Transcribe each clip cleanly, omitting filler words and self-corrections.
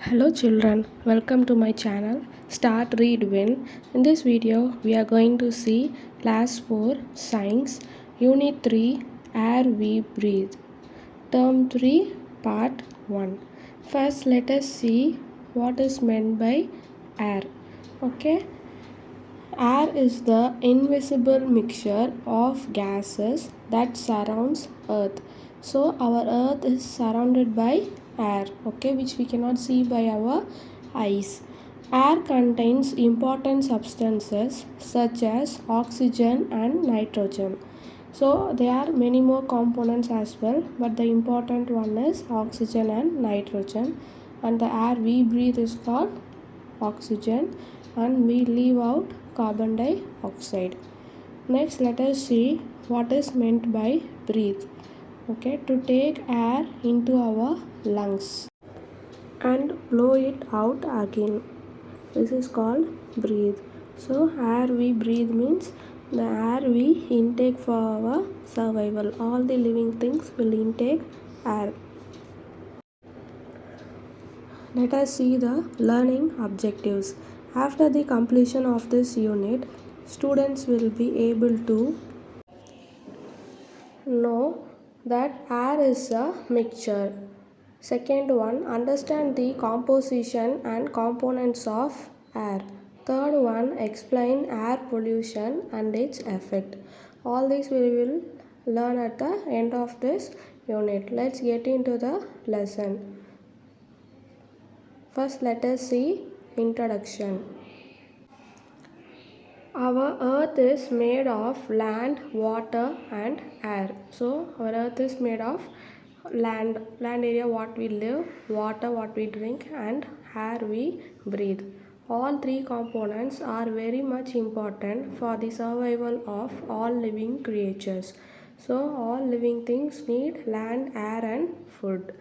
Hello children, welcome to my channel Start Read Win. In this video we are going to see Class 4 Science Unit 3 Air We Breathe Term 3 Part 1. First let us see what is meant by air. Okay, air is the invisible mixture of gases that surrounds earth. So our earth is surrounded by air, okay, which we cannot see by our eyes. Air contains important substances such as oxygen and nitrogen. So there are many more components as well, but the important one is oxygen and nitrogen, and the air we breathe is called oxygen, and we leave out carbon dioxide. Next let us see what is meant by breathe. Okay, to take air into our lungs and blow it out again, this is called breathe. So air we breathe means the air we intake for our survival. All the living things will intake air. Let us see the learning objectives. After the completion of this unit, students will be able to know that air is a mixture. Second one, understand the composition and components of air. Third one, explain air pollution and its effect. All these we will learn at the end of this unit. Let's get into the lesson. First let us see introduction. Our earth is made of land, water and air. So our earth is made of land area what we live, water what we drink and air we breathe. All three components are very much important for the survival of all living creatures. So all living things need land, air and food.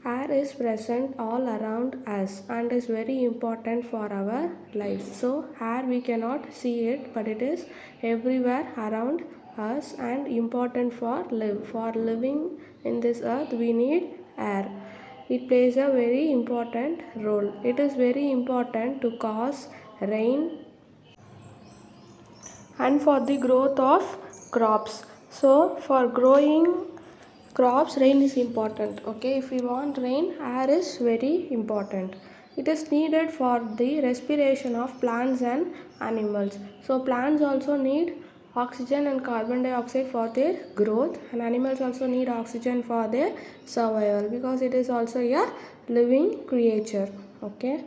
Air is present all around us and is very important for our lives. So air we cannot see it, but it is everywhere around us and important for living in this earth we need air. It plays a very important role. It is very important to cause rain and for the growth of crops. So for growing crops, rain is important. Okay, if we want rain, air is very important. It is needed for the respiration of plants and animals. So plants also need oxygen and carbon dioxide for their growth, and animals also need oxygen for their survival because it is also a living creature. Okay,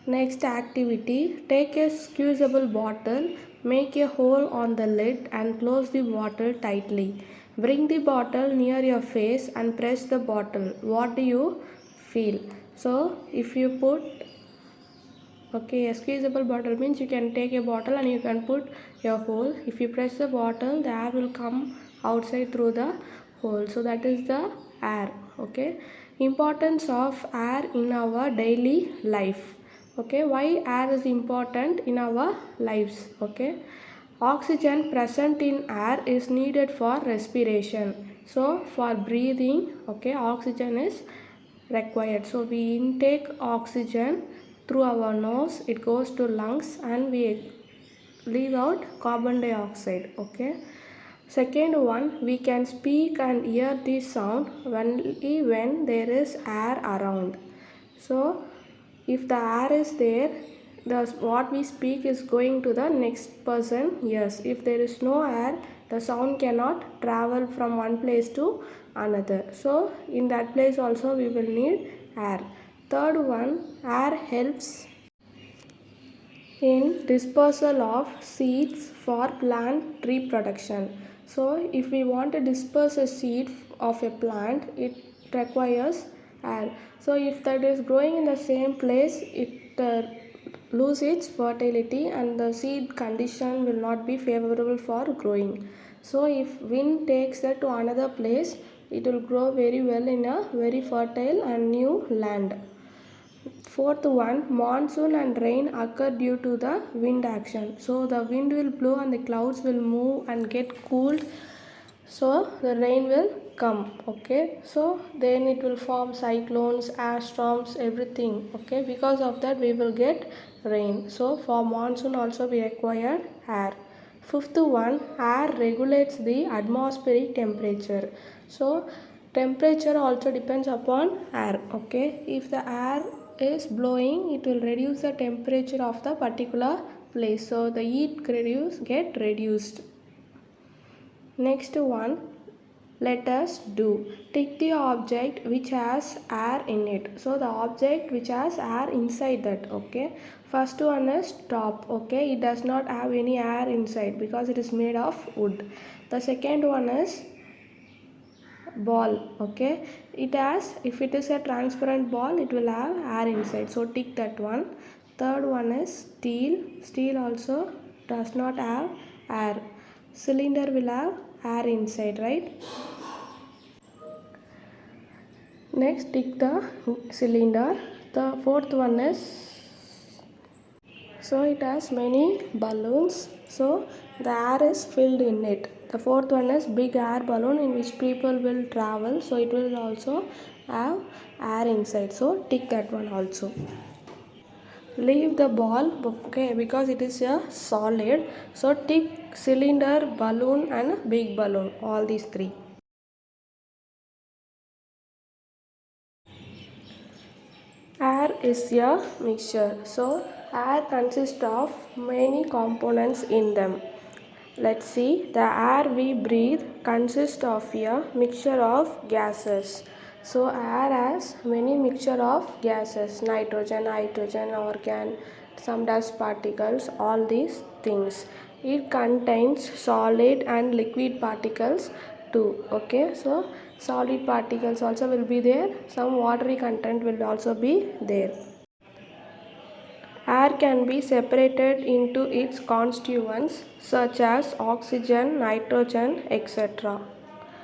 next activity, take a squeezable bottle, make a hole on the lid and close the bottle tightly. Bring the bottle near your face and press the bottle. What do you feel? So if you put, okay, a squeezable bottle means you can take a bottle and you can put your hole. If you press the bottle, the air will come outside through the hole. So that is the air. Okay, importance of air in our daily life. Okay, why air is important in our lives? Okay, oxygen present in air is needed for respiration. So for breathing, okay, oxygen is required. So we intake oxygen through our nose, it goes to lungs and we leave out carbon dioxide. Okay, second one, we can speak and hear the sound only when there is air around. So if the air is there, what we speak is going to the next person. Yes, if there is no air, the sound cannot travel from one place to another. So in that place also we will need air. Third one, air helps in dispersal of seeds for plant reproduction. So if we want to disperse a seed of a plant, it requires air. So if that is growing in the same place, it lose its fertility and the seed condition will not be favorable for growing. So if wind takes that to another place, it will grow very well in a very fertile and new land. Fourth one, monsoon and rain occur due to the wind action. So the wind will blow and the clouds will move and get cooled. So the rain will come. Okay, so then it will form cyclones, air storms, everything. Okay, because of that we will get rain. So for monsoon also we require air. Fifth one, air regulates the atmospheric temperature. So temperature also depends upon air. Okay, if the air is blowing, it will reduce the temperature of the particular place, so the heat get reduced. Next one, let us do. Tick the object which has air in it. So the object which has air inside that. Okay, first one is top. Okay, it does not have any air inside because it is made of wood. The second one is ball. Okay, it has, if it is a transparent ball, it will have air inside, so tick that one. Third one is steel. Steel also does not have air. Cylinder will have air inside, right? Next, tick the cylinder. The fourth one is, so it has many balloons, so the air is filled in it. The fourth one is big air balloon in which people will travel, so it will also have air inside, so tick that one also. Leave the ball, okay, because it is a solid, so tick cylinder, balloon and big balloon, all these three. Air is a mixture, so air consists of many components in them. Let's see, the air we breathe consists of a mixture of gases. So air has many mixture of gases, nitrogen, argon, some dust particles, all these things. It contains solid and liquid particles too. Okay, so solid particles also will be there, some watery content will also be there. Air can be separated into its constituents such as oxygen, nitrogen, etc.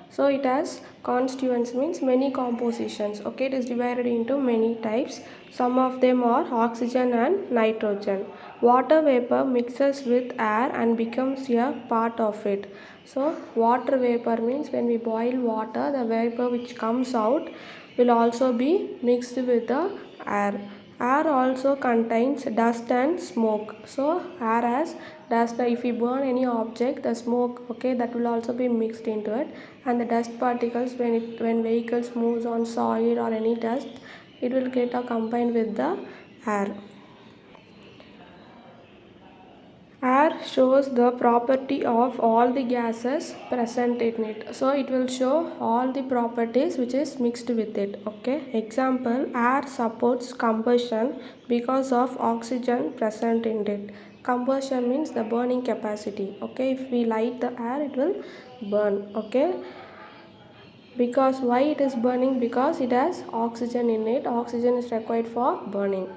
So it has constituents, means many compositions. Okay, it is divided into many types. Some of them are oxygen and nitrogen. Water vapor mixes with air and becomes a part of it. So water vapor means when we boil water, the vapor which comes out will also be mixed with the air. Air also contains dust and smoke. So air has dust. If we burn any object, the smoke, okay, that will also be mixed into it, and the dust particles, when vehicles moves on soil or any dust, it will get combined with the air. Air shows the property of all the gases present in it. So it will show all the properties which is mixed with it. Okay. Example, air supports combustion because of oxygen present in it. Combustion means the burning capacity. Okay. If we light the air, it will burn. Okay. Because why it is burning? Because it has oxygen in it. Oxygen is required for burning.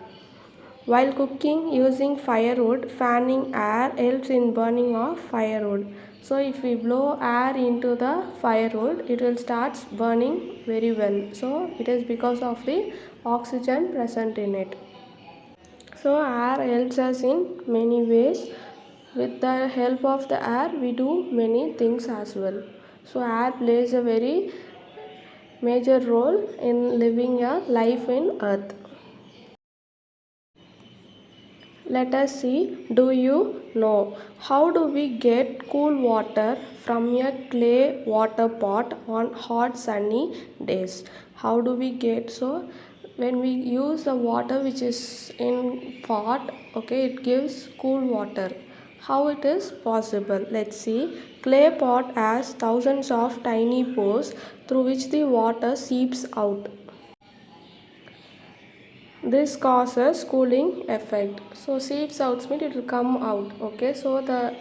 While cooking using firewood, fanning air helps in burning of firewood. So if we blow air into the firewood, it will start burning very well. So it is because of the oxygen present in it. So air helps us in many ways. With the help of the air, we do many things as well. So air plays a very major role in living a life in earth. Let us see, do you know how do we get cool water from a clay water pot on hot sunny days? How do we get? So when we use the water which is in pot, okay, it gives cool water. How it is possible? Let's see. Clay pot has thousands of tiny pores through which the water seeps out. This causes cooling effect. So seeps out means it will come out. Okay, so the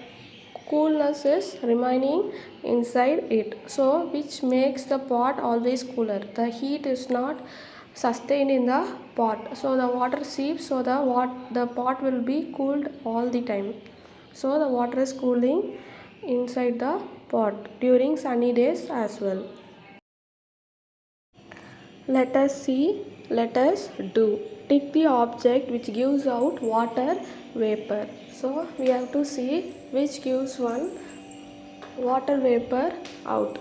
coolness is remaining inside it, so which makes the pot always cooler. The heat is not sustained in the pot, so the water seeps, so the pot will be cooled all the time. So the water is cooling inside the pot during sunny days as well. Let us see, let us do. Tick the object which gives out water vapor. So we have to see which gives one water vapor out.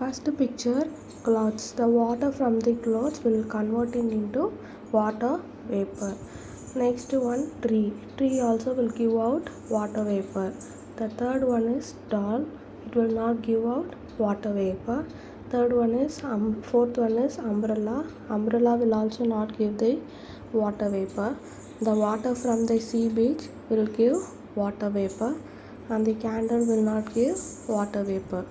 First picture, clouds. The water from the clouds will convert it into water vapor. Next one, tree. Tree also will give out water vapor. The third one is doll. It will not give out water vapor. Fourth one is umbrella. Umbrella will also not give the water vapor. The water from the sea beach will give water vapor, and the candle will not give water vapor.